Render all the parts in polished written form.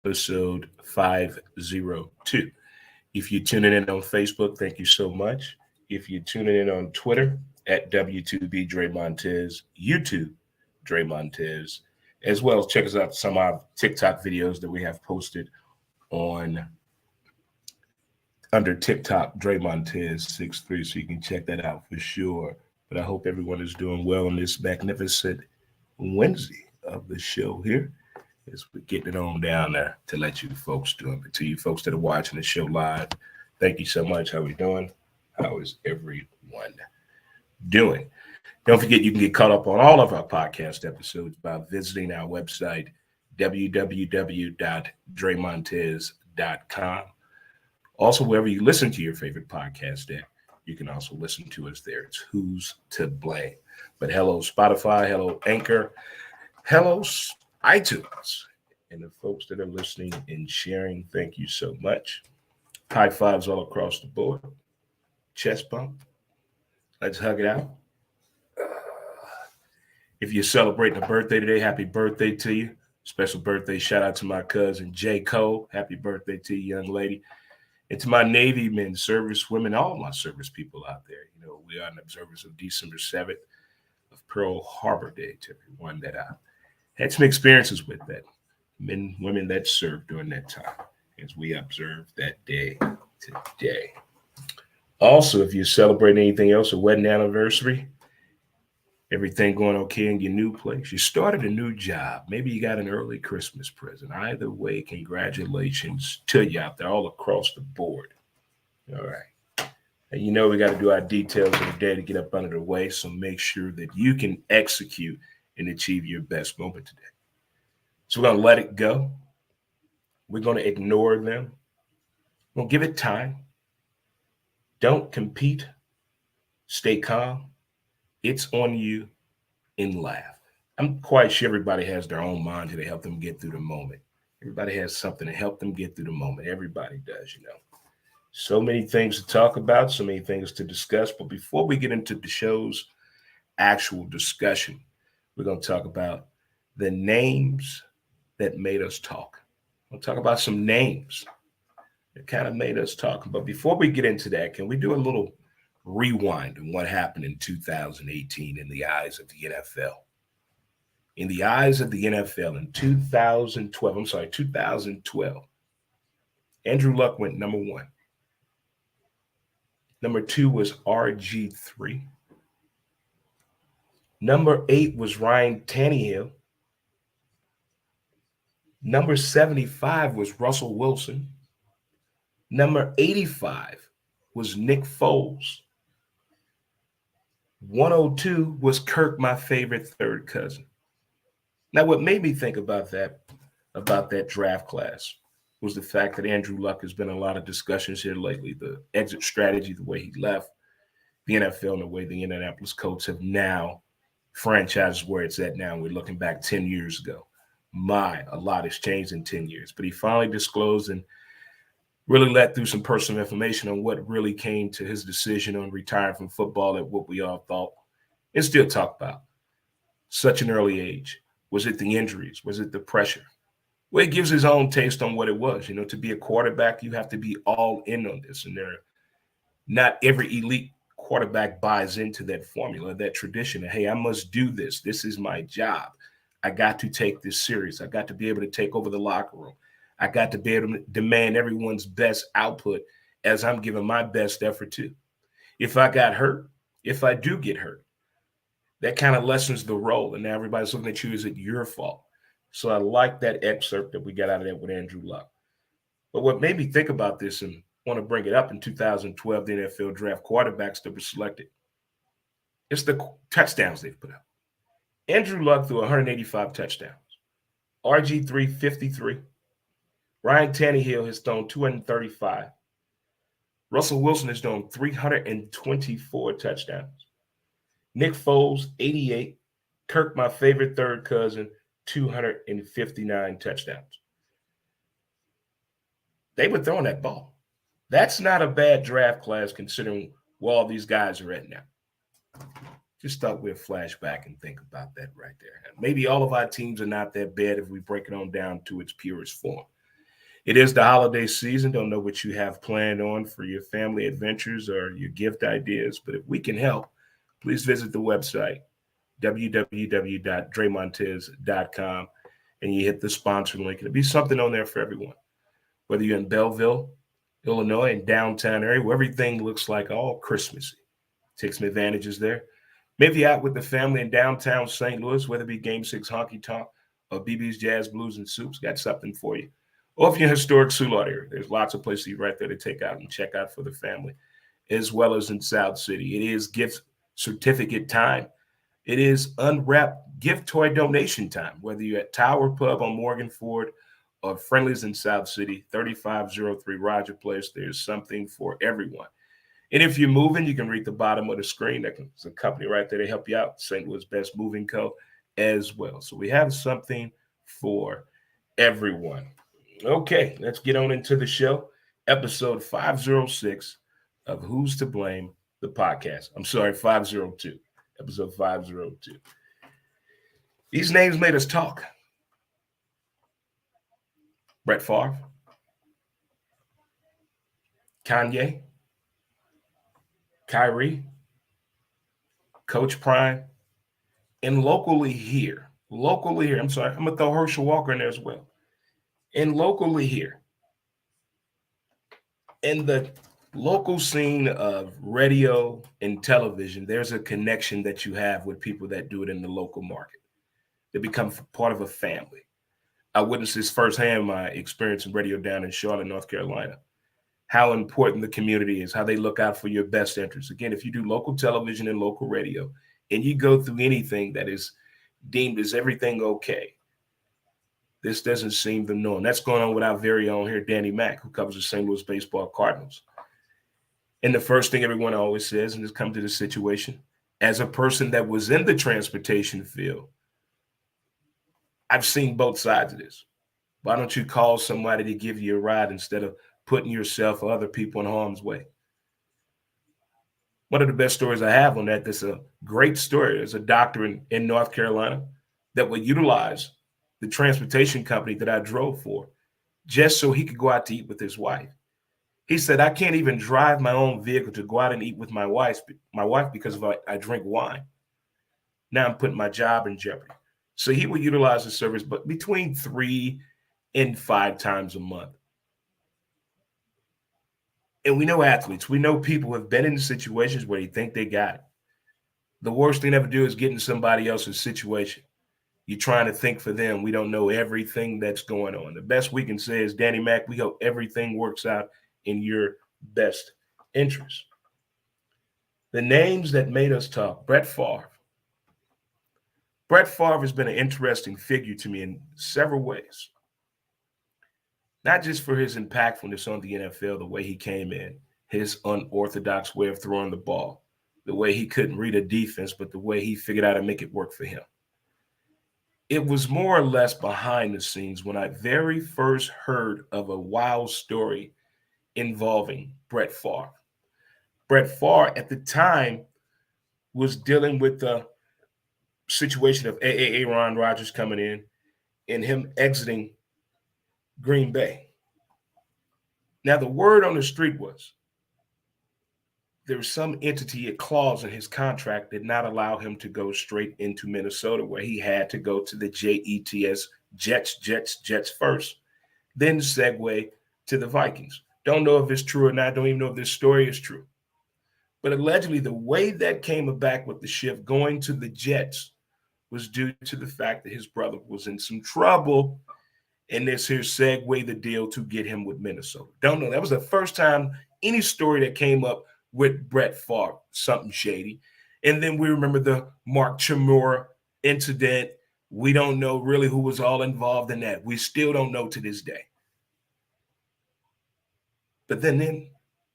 episode 502. If you're tuning in on Facebook, thank you so much. If you're tuning in on Twitter at W2B Dre Montez, YouTube Dre Montez, as well as check us out some of our TikTok videos that we have posted on under TikTok Dre Montez 63, so you can check that out for sure. But I hope everyone is doing well on this magnificent Wednesday of the show here as we're getting it on down there to let you folks do it. But to you folks that are watching the show live, thank you so much. How we doing? How is everyone doing? Don't forget you can get caught up on all of our podcast episodes by visiting our website, www.dremontez.com. Also, wherever you listen to your favorite podcast at, you can also listen to us there. It's Who's to Blame. But hello, Spotify. Hello, Anchor. Hello, iTunes. And the folks that are listening and sharing, thank you so much. High fives all across the board. Chest bump. Let's hug it out. If you're celebrating a birthday today, happy birthday to you. Special birthday shout out to my cousin, J. Cole. Happy birthday to you, young lady. And to my Navy men, service women, all my service people out there. You know, we are in observance of December 7th of Pearl Harbor Day to everyone that had some experiences with that. Men, women that served during that time as we observe that day today. Also, if you're celebrating anything else, a wedding anniversary, everything going okay in your new place, you started a new job, maybe you got an early Christmas present. Either way, congratulations to you out there all across the board. All right. And you know we got to do our details of the day to get up under the way, so make sure that you can execute and achieve your best moment today. So we're going to let it go. We're going to ignore them. We'll give it time. Don't compete. Stay calm. It's on you and laugh. I'm quite sure everybody has their own mantra to help them get through the moment. Everybody has something to help them get through the moment. Everybody does, you know. So many things to talk about, so many things to discuss. But before we get into the show's actual discussion, we're going to talk about the names that made us talk. We'll talk about some names that kind of made us talk. But before we get into that, can we do a little rewind on what happened in 2018 in the eyes of the NFL? In the eyes of the NFL in 2012, Andrew Luck went number one. Number two was RG3. Number 8 was Ryan Tannehill. Number 75 was Russell Wilson. Number 85 was Nick Foles. 102 was Kirk, my favorite third cousin. Now, what made me think about that draft class was the fact that Andrew Luck has been in a lot of discussions here lately. The exit strategy, the way he left the NFL, and the way the Indianapolis Colts have now franchised where it's at now. We're looking back 10 years ago. A lot has changed in 10 years. But he finally disclosed and really let through some personal information on what really came to his decision on retiring from football at what we all thought and still talk about. Such an early age. Was it the injuries? Was it the pressure? Well, he gives his own taste on what it was. You know, to be a quarterback, you have to be all in on this. And not every elite quarterback buys into that formula, that tradition. Hey, I must do this. This is my job. I got to take this serious. I got to be able to take over the locker room. I got to be able to demand everyone's best output as I'm giving my best effort too. If I got hurt, if I do get hurt, that kind of lessens the role. And now everybody's looking at you, is it your fault? So I like that excerpt that we got out of that with Andrew Luck. But what made me think about this and want to bring it up in 2012, the NFL draft quarterbacks that were selected, it's the touchdowns they've put up. Andrew Luck threw 185 touchdowns. RG3, 53. Ryan Tannehill has thrown 235. Russell Wilson has thrown 324 touchdowns. Nick Foles, 88. Kirk, my favorite third cousin, 259 touchdowns. They were throwing that ball. That's not a bad draft class considering where all these guys are at now. Just thought we'd flash back and think about that right there. Maybe all of our teams are not that bad if we break it on down to its purest form. It is the holiday season. Don't know what you have planned on for your family adventures or your gift ideas, but if we can help, please visit the website, www.dremontez.com, and you hit the sponsor link. It'll be something on there for everyone, whether you're in Belleville, Illinois, in downtown area, where everything looks like all Christmassy. Take some advantages there. Maybe out with the family in downtown St. Louis, whether it be Game 6 Honky Tonk or BB's Jazz Blues and Soups, got something for you. Or if you're in historic Soulard area, there's lots of places right there to take out and check out for the family, as well as in South City. It is gift certificate time. It is unwrapped gift toy donation time, whether you're at Tower Pub on Morgan Ford or Friendly's in South City, 3503 Roger Place. There's something for everyone. And if you're moving, you can read the bottom of the screen. There's a company right there to help you out, St. Louis Best Moving Co. as well. So we have something for everyone. Okay, let's get on into the show. Episode 506 of Who's to Blame, the podcast. I'm sorry, 502. Episode 502. These names made us talk. Brett Favre, Kanye, Kyrie, Coach Prime, and locally here, I'm sorry, I'm going to throw Herschel Walker in there as well. And locally here, in the local scene of radio and television, there's a connection that you have with people that do it in the local market. They become part of a family. I witnessed this firsthand, my experience in radio down in Charlotte, North Carolina, how important the community is, how they look out for your best interests. Again, if you do local television and local radio, and you go through anything that is deemed as everything okay, this doesn't seem the norm. That's going on with our very own here, Danny Mack, who covers the St. Louis Baseball Cardinals. And the first thing everyone always says, and it's come to the situation, as a person that was in the transportation field, I've seen both sides of this. Why don't you call somebody to give you a ride instead of putting yourself or other people in harm's way? One of the best stories I have on that, that's a great story. There's a doctor in North Carolina that would utilize the transportation company that I drove for just so he could go out to eat with his wife. He said, I can't even drive my own vehicle to go out and eat with my wife because I drink wine. Now I'm putting my job in jeopardy. So he would utilize the service, but between 3 and 5 times a month. And we know athletes, we know people who have been in situations where they think they got it. The worst thing to ever do is get in somebody else's situation. You're trying to think for them. We don't know everything that's going on. The best we can say is, Danny Mack, we hope everything works out in your best interest. The names that made us talk: Brett Favre. Brett Favre has been an interesting figure to me in several ways. Not just for his impactfulness on the NFL, the way he came in, his unorthodox way of throwing the ball, the way he couldn't read a defense, but the way he figured out how to make it work for him. It was more or less behind the scenes when I very first heard of a wild story involving Brett Favre. Brett Favre at the time was dealing with the situation of Aaron Rodgers coming in and him exiting Green Bay. Now, the word on the street was there was some entity, a clause in his contract that did not allow him to go straight into Minnesota, where he had to go to the Jets first, then segue to the Vikings. Don't know if it's true or not. Don't even know if this story is true. But allegedly, the way that came about with the shift going to the Jets was due to the fact that his brother was in some trouble, and this here segue the deal to get him with Minnesota. Don't know. That was the first time any story that came up with Brett Favre, something shady. And then we remember the Mark Chmura incident. We don't know really who was all involved in that. We still don't know to this day. But then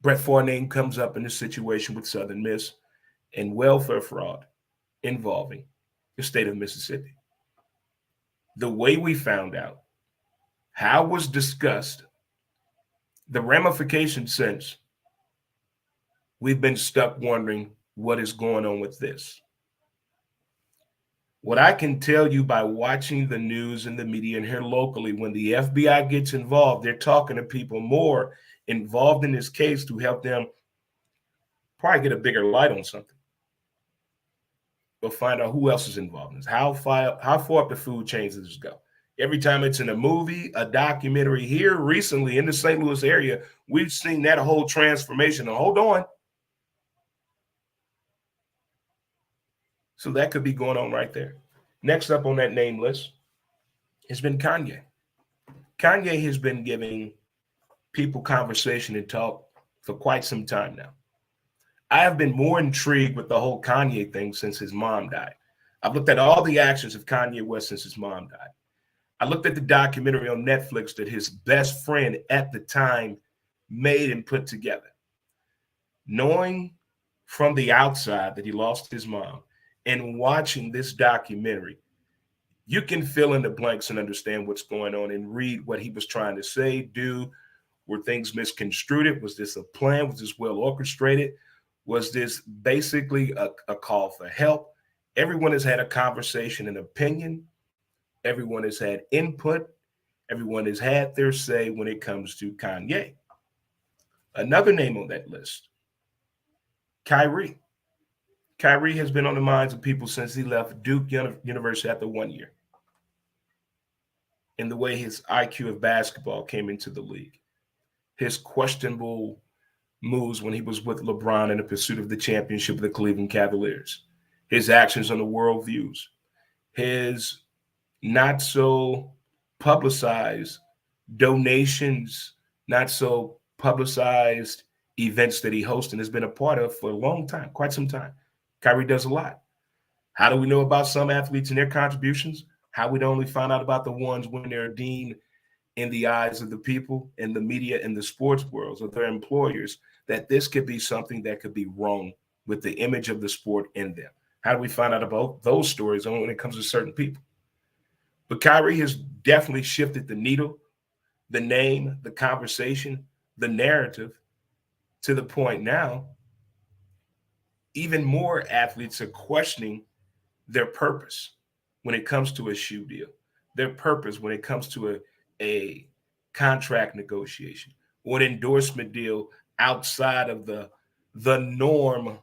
Brett Favre's name comes up in this situation with Southern Miss and welfare fraud involving the state of Mississippi. The way we found out, how it was discussed, the ramifications since, we've been stuck wondering what is going on with this. What I can tell you by watching the news and the media and here locally, when the FBI gets involved, they're talking to people more involved in this case to help them probably get a bigger light on something. We'll find out who else is involved in this. How far up the food chain does this go? Every time it's in a movie, a documentary here recently in the St. Louis area, we've seen that whole transformation. Now, hold on. So that could be going on right there. Next up on that name list has been Kanye. Kanye has been giving people conversation and talk for quite some time now. I have been more intrigued with the whole Kanye thing since his mom died. I've looked at all the actions of Kanye West since his mom died. I looked at the documentary on Netflix that his best friend at the time made and put together. Knowing from the outside that he lost his mom and watching this documentary, you can fill in the blanks and understand what's going on and read what he was trying to say, do. Were things misconstrued? Was this a plan? Was this well orchestrated? Was this basically a call for help? Everyone has had a conversation, an opinion. Everyone has had input. Everyone has had their say when it comes to Kanye. Another name on that list, Kyrie. Kyrie has been on the minds of people since he left Duke University after 1 year. In the way his IQ of basketball came into the league, his questionable moves when he was with LeBron in the pursuit of the championship of the Cleveland Cavaliers, his actions on the worldviews, his not so publicized donations, not so publicized events that he hosts and has been a part of for a long time, quite some time. Kyrie does a lot. How do we know about some athletes and their contributions? How we only find out about the ones when they're deemed in the eyes of the people and the media and the sports worlds or their employers that this could be something that could be wrong with the image of the sport in them. How do we find out about those stories when it comes to certain people? But Kyrie has definitely shifted the needle, the name, the conversation, the narrative to the point now even more athletes are questioning their purpose when it comes to a shoe deal, their purpose when it comes to a contract negotiation or an endorsement deal outside of the norm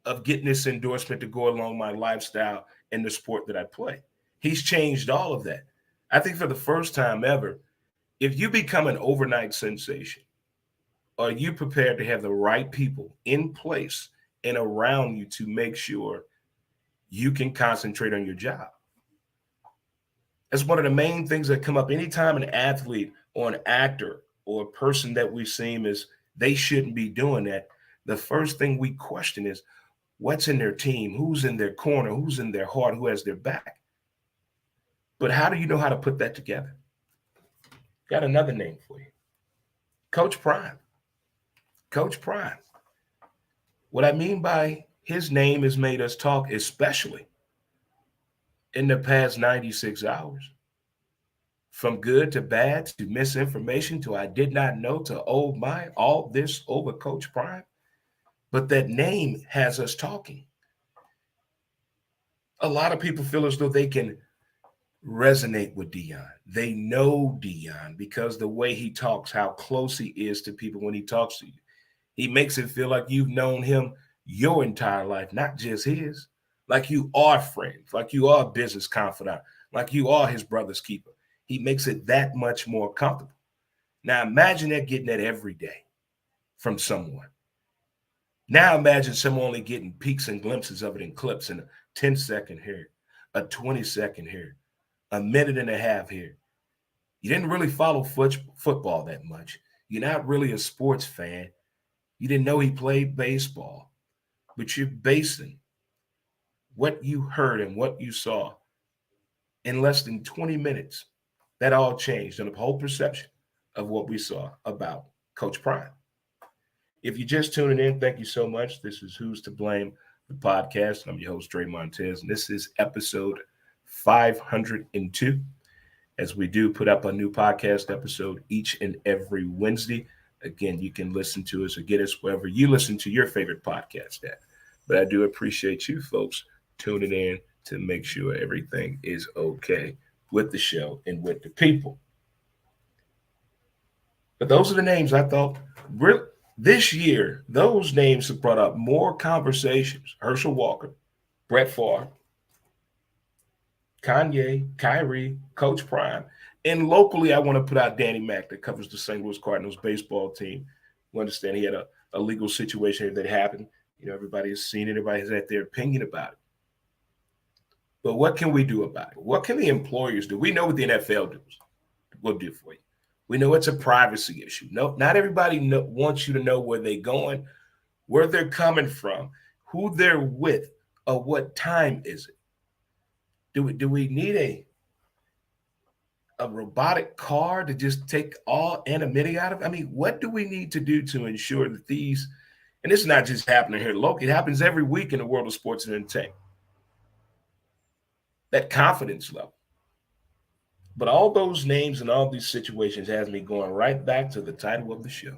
of getting this endorsement to go along my lifestyle and the sport that I play. He's changed all of that. I think for the first time ever, if you become an overnight sensation, are you prepared to have the right people in place and around you to make sure you can concentrate on your job? That's one of the main things that come up anytime an athlete or an actor or a person that we seem as they shouldn't be doing that. The first thing we question is what's in their team, who's in their corner, who's in their heart, who has their back. But how do you know how to put that together? Got another name for you. Coach Prime. Coach Prime. What I mean by his name has made us talk, especially in the past 96 hours. From good to bad to misinformation to I did not know to oh my, all this over Coach Prime. But that name has us talking. A lot of people feel as though they can resonate with Deion. They know Deion because the way he talks, how close he is to people when he talks to you. He makes it feel like you've known him your entire life, not just his. Like you are friends, like you are a business confidant, like you are his brother's keeper. He makes it that much more comfortable. Now imagine that getting that every day from someone. Now imagine someone only getting peeks and glimpses of it in clips in a 10-second here, a 20-second here, a minute and a half here. You didn't really follow football that much. You're not really a sports fan. You didn't know he played baseball, but you're basing what you heard and what you saw in less than 20 minutes. That all changed on the whole perception of what we saw about Coach Prime. If you're just tuning in, thank you so much. This is Who's to Blame, the podcast. I'm your host, Dre Montez, and this is episode 502. As we do put up a new podcast episode each and every Wednesday. Again, you can listen to us or get us wherever you listen to your favorite podcast at. But I do appreciate you folks tuning in to make sure everything is okay with the show and with the people. But those are the names I thought this year, those names have brought up more conversations. Herschel Walker, Brett Favre, Kanye, Kyrie, Coach Prime. And locally, I want to put out Danny Mack that covers the St. Louis Cardinals baseball team. We understand he had a legal situation that happened. Everybody has seen it. Everybody has had their opinion about it. But what can we do about it? What can the employers do? We know what the NFL will do for you. We know it's a privacy issue. No, not everybody wants you to know where they're going, where they're coming from, who they're with, or what time is it. Do we need a robotic car to just take all anonymity out of it? I mean, what do we need to do to ensure that these, and it's not just happening here locally, it happens every week in the world of sports and entertainment, that confidence level. But all those names and all these situations has me going right back to the title of the show.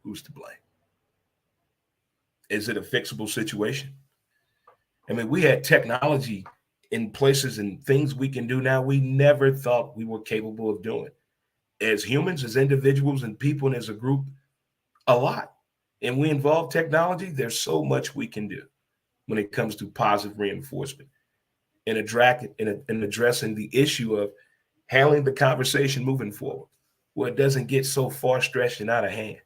Who's to blame? Is it a fixable situation? I mean, we had technology in places and things we can do now we never thought we were capable of doing. As humans, as individuals and people and as a group, a lot. And we involve technology, there's so much we can do when it comes to positive reinforcement and addressing the issue of handling the conversation moving forward, where it doesn't get so far stretched and out of hand.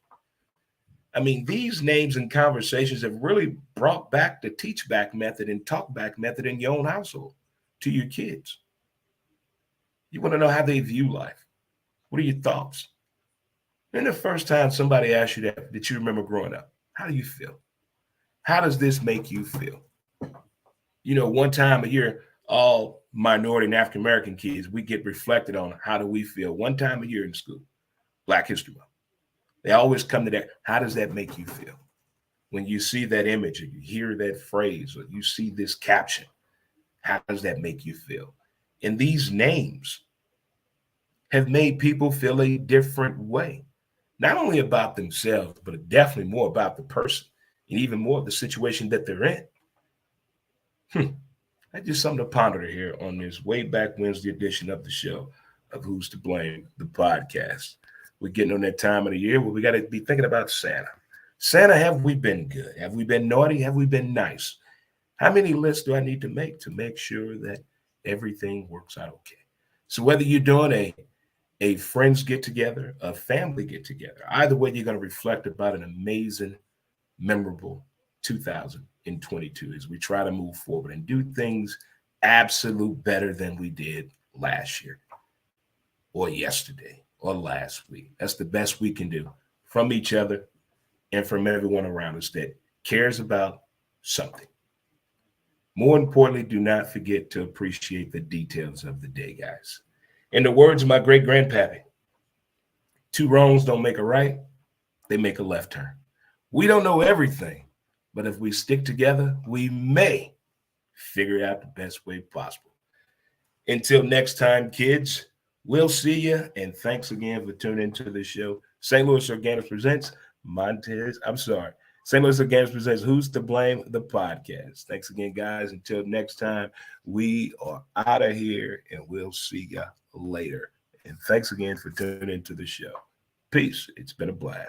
I mean, these names and conversations have really brought back the teach back method and talk back method in your own household to your kids. You want to know how they view life. What are your thoughts? And the first time somebody asked you that you remember growing up, how do you feel? How does this make you feel? One time a year, all minority and African American kids, we get reflected on how do we feel one time a year in school, Black History Month. They always come to that. How does that make you feel? When you see that image or you hear that phrase or you see this caption, how does that make you feel? And these names have made people feel a different way, not only about themselves, but definitely more about the person and even more the situation that they're in. That's just something to ponder here on this way back Wednesday edition of the show of Who's to Blame, the podcast. We're getting on that time of the year where we got to be thinking about Santa. Santa, have we been good? Have we been naughty? Have we been nice? How many lists do I need to make sure that everything works out okay? So whether you're doing a friends get together, a family get together, either way, you're going to reflect about an amazing, memorable 2022 as we try to move forward and do things absolute better than we did last year or yesterday or last week. That's the best we can do from each other and from everyone around us that cares about something. More importantly, do not forget to appreciate the details of the day, guys. In the words of my great-grandpappy, 2 wrongs don't make a right, they make a left turn. We don't know everything, but if we stick together, we may figure out the best way possible. Until next time, kids, we'll see you, and thanks again for tuning into the show. St. Louis Organics presents St. Louis Organics presents Who's to Blame, the podcast. Thanks again, guys. Until next time, we are out of here, and we'll see you later. And thanks again for tuning into the show. Peace. It's been a blast.